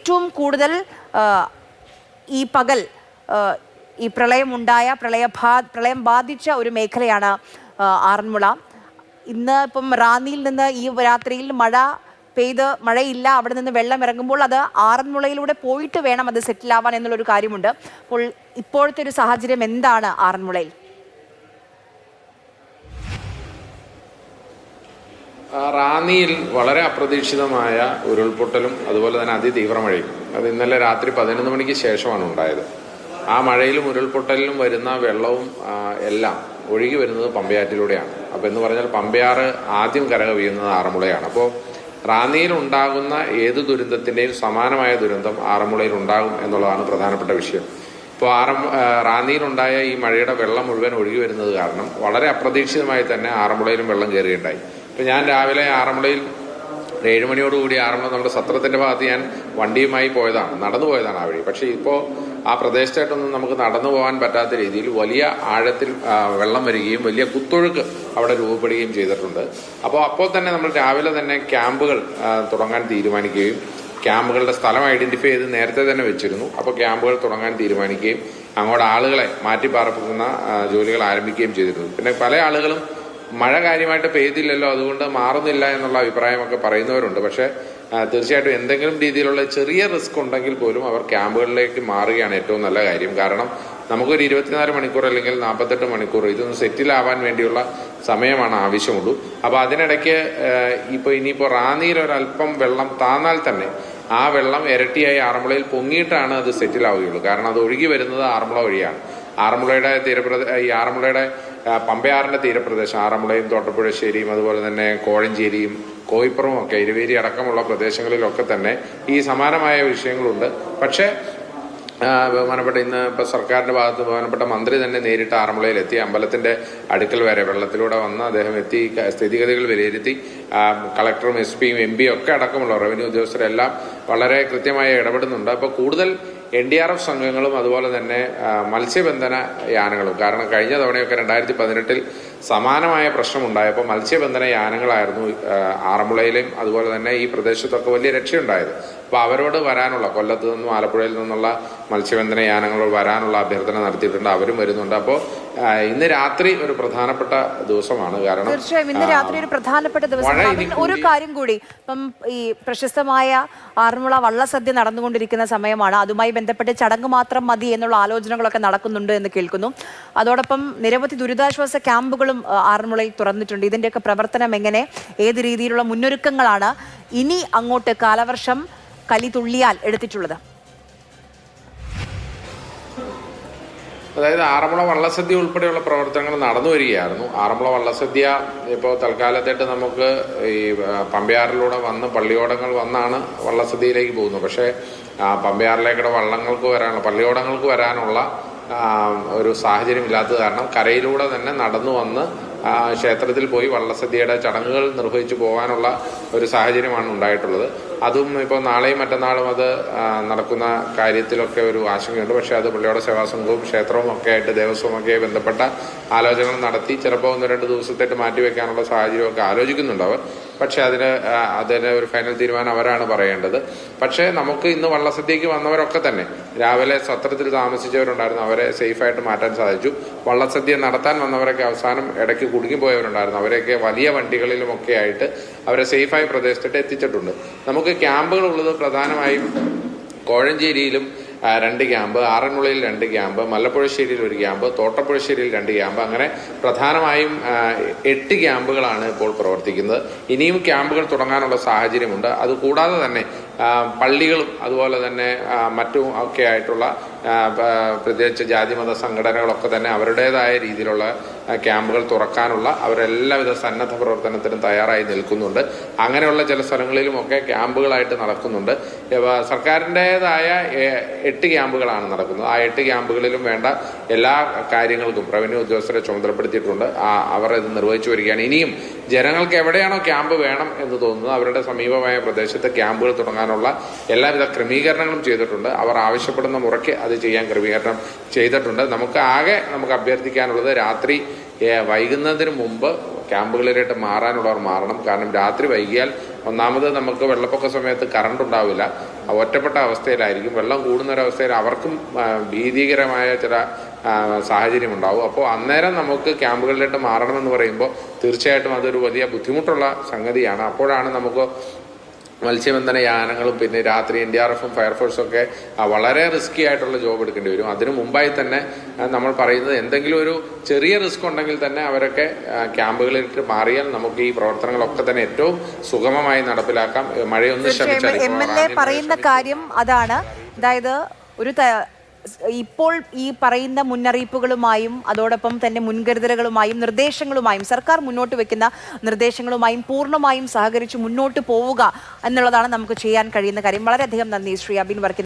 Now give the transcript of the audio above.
ഏറ്റവും കൂടുതൽ ഈ പകൽ ഈ പ്രളയം ബാധിച്ച ഒരു മേഖലയാണ് ആറന്മുള. ഇന്ന് ഇപ്പം റാന്നിയിൽ നിന്ന് ഈ രാത്രിയിൽ മഴയില്ല, അവിടെ നിന്ന് വെള്ളം ഇറങ്ങുമ്പോൾ അത് ആറന്മുളയിലൂടെ പോയിട്ട് വേണം അത് സെറ്റിൽ ആവാൻ എന്നുള്ളൊരു കാര്യമുണ്ട്. അപ്പോൾ ഇപ്പോഴത്തെ ഒരു സാഹചര്യം എന്താണ് ആറന്മുളയിൽ? റാന്നിയിൽ വളരെ അപ്രതീക്ഷിതമായ ഉരുൾപൊട്ടലും അതുപോലെ തന്നെ അതിതീവ്ര മഴയും അത് ഇന്നലെ രാത്രി 11 മണിക്ക് ശേഷമാണ് ഉണ്ടായത്. ആ മഴയിലും ഉരുൾപൊട്ടലിലും വരുന്ന വെള്ളവും എല്ലാം ഒഴുകി വരുന്നത് പമ്പയാറ്റിലൂടെയാണ്. അപ്പോൾ എന്ന് പറഞ്ഞാൽ പമ്പയാറ് ആദ്യം കരകവിയുന്നത് ആറന്മുളയാണ്. അപ്പോൾ റാന്നിയിൽ ഉണ്ടാകുന്ന ഏത് ദുരന്തത്തിന്റെയും സമാനമായ ദുരന്തം ആറന്മുളയിൽ ഉണ്ടാകും എന്നുള്ളതാണ് പ്രധാനപ്പെട്ട വിഷയം. ഇപ്പോൾ റാന്നിയിലുണ്ടായ ഈ മഴയുടെ വെള്ളം മുഴുവൻ ഒഴുകി വരുന്നത് കാരണം വളരെ അപ്രതീക്ഷിതമായി തന്നെ ആറന്മുളയിലും വെള്ളം കയറുകയുണ്ടായി. ഇപ്പം ഞാൻ രാവിലെ ആറന്മുളയിൽ 7 മണിയോടുകൂടി ആറന്മുള നമ്മുടെ സത്രത്തിന്റെ ഭാഗത്ത് ഞാൻ വണ്ടിയുമായി നടന്നു പോയതാണ് ആ വഴി. പക്ഷേ ഇപ്പോൾ ആ പ്രദേശത്തായിട്ടൊന്നും നമുക്ക് നടന്നു പോകാൻ പറ്റാത്ത രീതിയിൽ വലിയ ആഴത്തിൽ വെള്ളം വരികയും വലിയ കുത്തൊഴുക്ക് അവിടെ രൂപപ്പെടുകയും ചെയ്തിട്ടുണ്ട്. അപ്പോൾ തന്നെ നമ്മൾ രാവിലെ തന്നെ ക്യാമ്പുകൾ തുടങ്ങാൻ തീരുമാനിക്കുകയും ക്യാമ്പുകളുടെ സ്ഥലം ഐഡന്റിഫൈ ചെയ്ത് നേരത്തെ തന്നെ വെച്ചിരുന്നു. അപ്പോൾ ക്യാമ്പുകൾ തുടങ്ങാൻ തീരുമാനിക്കുകയും അങ്ങോട്ട് ആളുകളെ മാറ്റിപ്പാർപ്പിക്കുന്ന ജോലികൾ ആരംഭിക്കുകയും ചെയ്തിരുന്നു. പിന്നെ പല ആളുകളും മഴ കാര്യമായിട്ട് പെയ്തില്ലല്ലോ, അതുകൊണ്ട് മാറുന്നില്ല എന്നുള്ള അഭിപ്രായമൊക്കെ പറയുന്നവരുണ്ട്. പക്ഷേ തീർച്ചയായിട്ടും എന്തെങ്കിലും രീതിയിലുള്ള ചെറിയ റിസ്ക് ഉണ്ടെങ്കിൽ പോലും അവർ ക്യാമ്പുകളിലേക്ക് മാറുകയാണ് ഏറ്റവും നല്ല കാര്യം. കാരണം നമുക്കൊരു 24 മണിക്കൂർ അല്ലെങ്കിൽ 48 മണിക്കൂർ ഇതൊന്ന് സെറ്റിൽ ആവാൻ വേണ്ടിയുള്ള സമയമാണ് ആവശ്യമുള്ളൂ. അപ്പോൾ അതിനിടയ്ക്ക് ഇനിയിപ്പോൾ റാന്നിയിൽ ഒരല്പം വെള്ളം താന്നാൽ തന്നെ ആ വെള്ളം ഇരട്ടിയായി ആറന്മുളയിൽ പൊങ്ങിയിട്ടാണ് അത് സെറ്റിൽ ആവുകയുള്ളൂ. കാരണം അത് ഒഴുകി വരുന്നത് ആറന്മുള വഴിയാണ്. ആറന്മുളയുടെ പമ്പയാറിന്റെ തീരപ്രദേശം ആറന്മുളയും തോട്ടപ്പുഴശ്ശേരിയും അതുപോലെ തന്നെ കോഴഞ്ചേരിയും കോയിപ്പുറവും ഒക്കെ ഇരുവേരി അടക്കമുള്ള പ്രദേശങ്ങളിലൊക്കെ തന്നെ ഈ സമാനമായ വിഷയങ്ങളുണ്ട്. പക്ഷേ ഇന്ന് സർക്കാരിന്റെ ഭാഗത്ത് ബഹുമാനപ്പെട്ട മന്ത്രി തന്നെ നേരിട്ട് ആറന്മുളയിൽ എത്തി അമ്പലത്തിന്റെ അടുക്കൽ വരെ വെള്ളത്തിലൂടെ വന്ന് അദ്ദേഹം എത്തി സ്ഥിതിഗതികൾ വിലയിരുത്തി. കളക്ടറും SP-യും MP-യും ഒക്കെ അടക്കമുള്ള റവന്യൂ ഉദ്യോഗസ്ഥരെല്ലാം വളരെ കൃത്യമായി ഇടപെടുന്നുണ്ട്. അപ്പോൾ കൂടുതൽ NDRF സംഘങ്ങളും അതുപോലെ തന്നെ മത്സ്യബന്ധന യാനങ്ങളും, കാരണം കഴിഞ്ഞ തവണയൊക്കെ 2018 സമാനമായ പ്രശ്നമുണ്ടായപ്പോൾ മത്സ്യബന്ധന യാനങ്ങളായിരുന്നു ആറന്മുളയിലും അതുപോലെ തന്നെ ഈ പ്രദേശത്തൊക്കെ വലിയ രക്ഷയുണ്ടായത്. അപ്പോൾ അവരോട് വരാനുള്ള കൊല്ലത്ത് നിന്നും ആലപ്പുഴയിൽ നിന്നുള്ള മത്സ്യബന്ധന യാനങ്ങളോട് വരാനുള്ള അഭ്യർത്ഥന നടത്തിയിട്ടുണ്ട്. അവരും വരുന്നുണ്ട്. അപ്പോൾ ഇന്ന് രാത്രി ഒരു പ്രധാനപ്പെട്ട ദിവസമാണ്. കാരണം തീർച്ചയായും ഇന്ന് രാത്രി ഒരു പ്രധാനപ്പെട്ട ദിവസം. ഒരു കാര്യം കൂടി, ഇപ്പം ഈ പ്രശസ്തമായ ആറന്മുള വള്ളസദ്യ നടന്നുകൊണ്ടിരിക്കുന്ന സമയമാണ്. അതുമായി ബന്ധപ്പെട്ട് ചടങ്ങ് മാത്രം മതി എന്നുള്ള ആലോചനകളൊക്കെ നടക്കുന്നുണ്ട് എന്ന് കേൾക്കുന്നു. അതോടൊപ്പം നിരവധി ദുരിതാശ്വാസ ക്യാമ്പുകളും ആറന്മുളയിൽ തുറന്നിട്ടുണ്ട്. ഇതിന്റെയൊക്കെ പ്രവർത്തനം എങ്ങനെ, ഏത് രീതിയിലുള്ള മുന്നൊരുക്കങ്ങളാണ് ഇനി അങ്ങോട്ട് കാലവർഷം കലിതുള്ളിയാൽ എടുത്തിട്ടുള്ളത്? അതായത് ആറന്മുള വള്ളസദ്യ ഉൾപ്പെടെയുള്ള പ്രവർത്തനങ്ങൾ നടന്നു വരികയായിരുന്നു. ആറന്മുള വള്ളസദ്യ ഇപ്പോൾ തൽക്കാലത്തായിട്ട് നമുക്ക് ഈ പമ്പയാറിലൂടെ വന്ന് പള്ളിയോടങ്ങൾ വന്നാണ് വള്ളസദ്യയിലേക്ക് പോകുന്നത്. പക്ഷേ പമ്പയാറിലേക്കൂടെ പള്ളിയോടങ്ങൾക്ക് വരാനുള്ള ഒരു സാഹചര്യം ഇല്ലാത്തത് കാരണം കരയിലൂടെ തന്നെ നടന്നു വന്ന് ക്ഷേത്രത്തിൽ പോയി വള്ളസദ്യയുടെ ചടങ്ങുകൾ നിർവഹിച്ചു പോകാനുള്ള ഒരു സാഹചര്യമാണ് ഉണ്ടായിട്ടുള്ളത്. അതും ഇപ്പോൾ നാളെയും മറ്റന്നാളും അത് നടക്കുന്ന കാര്യത്തിലൊക്കെ ഒരു ആശങ്കയുണ്ട്. പക്ഷേ അത് പള്ളിയോട സേവാസംഘവും ക്ഷേത്രവും ഒക്കെ ആയിട്ട് ദേവസ്വമൊക്കെ ബന്ധപ്പെട്ട ആലോചനകൾ നടത്തി ചിലപ്പോൾ 1-2 ദിവസത്തേക്ക് മാറ്റിവെക്കാനുള്ള സാഹചര്യമൊക്കെ ആലോചിക്കുന്നുണ്ട് അവർ. പക്ഷേ അതിന് ഒരു ഫൈനൽ തീരുമാനം അവരാണ് പറയേണ്ടത്. പക്ഷേ നമുക്ക് ഇന്ന് വള്ളസദ്യക്ക് വന്നവരൊക്കെ തന്നെ രാവിലെ സത്രത്തിൽ താമസിച്ചവരുണ്ടായിരുന്നു, അവരെ സേഫായിട്ട് മാറ്റാൻ സാധിച്ചു. വള്ളസദ്യ നടത്താൻ വന്നവരൊക്കെ അവസാനം ഇടയ്ക്ക് കുടുങ്ങിപ്പോയവരുണ്ടായിരുന്നു, അവരെയൊക്കെ വലിയ വണ്ടികളിലുമൊക്കെ ആയിട്ട് അവരെ സേഫായി പ്രദേശത്തിട്ട് എത്തിച്ചിട്ടുണ്ട്. നമുക്ക് ക്യാമ്പുകൾ ഉള്ളത് പ്രധാനമായും കോഴഞ്ചേരിയിലും 2 ക്യാമ്പ്, ആറന്മുളയിൽ 2 ക്യാമ്പ്, മല്ലപ്പുഴശ്ശേരിയിൽ 1 ക്യാമ്പ്, തോട്ടപ്പുഴശ്ശേരിയിൽ 2 ക്യാമ്പ്, അങ്ങനെ പ്രധാനമായും 8 ക്യാമ്പുകളാണ് ഇപ്പോൾ പ്രവർത്തിക്കുന്നത്. ഇനിയും ക്യാമ്പുകൾ തുടങ്ങാനുള്ള സാഹചര്യമുണ്ട്. അതുകൂടാതെ തന്നെ പള്ളികളും അതുപോലെ തന്നെ മറ്റും ഒക്കെ ആയിട്ടുള്ള പ്രത്യേകിച്ച് ജാതിമത സംഘടനകളൊക്കെ തന്നെ അവരുടേതായ രീതിയിലുള്ള ക്യാമ്പുകൾ തുറക്കാനുള്ള അവരെല്ലാവിധ സന്നദ്ധ പ്രവർത്തനത്തിനും തയ്യാറായി നിൽക്കുന്നുണ്ട്. അങ്ങനെയുള്ള ചില സ്ഥലങ്ങളിലുമൊക്കെ ക്യാമ്പുകളായിട്ട് നടക്കുന്നുണ്ട്. സർക്കാരിൻ്റെതായ 8 ക്യാമ്പുകളാണ് നടക്കുന്നത്. ആ 8 ക്യാമ്പുകളിലും വേണ്ട എല്ലാ കാര്യങ്ങൾക്കും റവന്യൂ ഉദ്യോഗസ്ഥരെ ചുമതലപ്പെടുത്തിയിട്ടുണ്ട്. അവർ ഇത് നിർവഹിച്ചു വരികയാണ്. ഇനിയും ജനങ്ങൾക്ക് എവിടെയാണോ ക്യാമ്പ് വേണം എന്ന് തോന്നുന്നത് അവരുടെ സമീപമായ പ്രദേശത്ത് ക്യാമ്പുകൾ തുടങ്ങാനുള്ള എല്ലാവിധ ക്രമീകരണങ്ങളും ചെയ്തിട്ടുണ്ട്. അവർ ആവശ്യപ്പെടുന്ന മുറയ്ക്ക് അത് ചെയ്യാൻ ക്രമീകരണം ചെയ്തിട്ടുണ്ട്. നമുക്ക് അഭ്യർത്ഥിക്കാനുള്ളത് രാത്രി വൈകുന്നതിന് മുമ്പ് ക്യാമ്പുകളിലേക്ക് മാറാനുള്ളവർ മാറണം. കാരണം രാത്രി വൈകിയാൽ ഒന്നാമത് നമുക്ക് വെള്ളപ്പൊക്ക സമയത്ത് കറണ്ട് ഉണ്ടാവില്ല. ഒറ്റപ്പെട്ട അവസ്ഥയിലായിരിക്കും. വെള്ളം കൂടുന്നൊരവസ്ഥയിൽ അവർക്കും ഭീതികരമായ ചില സാഹചര്യം ഉണ്ടാവും. അപ്പോൾ അന്നേരം നമുക്ക് ക്യാമ്പുകളിലോട്ട് മാറണമെന്ന് പറയുമ്പോൾ തീർച്ചയായിട്ടും അതൊരു വലിയ ബുദ്ധിമുട്ടുള്ള സംഗതിയാണ്. അപ്പോഴാണ് നമുക്ക് മത്സ്യബന്ധന യാനങ്ങളും പിന്നെ രാത്രി NDRF-ഉം ഫയർഫോഴ്സും ഒക്കെ വളരെ റിസ്കി ആയിട്ടുള്ള ജോബ് എടുക്കേണ്ടി വരും. അതിനു മുമ്പായി തന്നെ നമ്മൾ പറയുന്നത് എന്തെങ്കിലും ഒരു ചെറിയ റിസ്ക് ഉണ്ടെങ്കിൽ തന്നെ അവരൊക്കെ ക്യാമ്പുകളിലേക്ക് മാറിയാൽ നമുക്ക് ഈ പ്രവർത്തനങ്ങളൊക്കെ തന്നെ ഏറ്റവും സുഗമമായി നടപ്പിലാക്കാം. മഴയൊന്നും ശമിച്ചാൽ MLA പറയുന്ന കാര്യം അതാണ്. അതായത് ഇപ്പോൾ ഈ പറയുന്ന മുന്നറിയിപ്പുകളുമായും അതോടൊപ്പം തന്നെ മുൻകരുതലുകളുമായും നിർദ്ദേശങ്ങളുമായും സർക്കാർ മുന്നോട്ട് വെക്കുന്ന നിർദ്ദേശങ്ങളുമായും പൂർണ്ണമായും സഹകരിച്ച് മുന്നോട്ട് പോവുക എന്നുള്ളതാണ് നമുക്ക് ചെയ്യാൻ കഴിയുന്ന കാര്യം. വളരെയധികം നന്ദി ശ്രീ അബിൻ വർക്കി.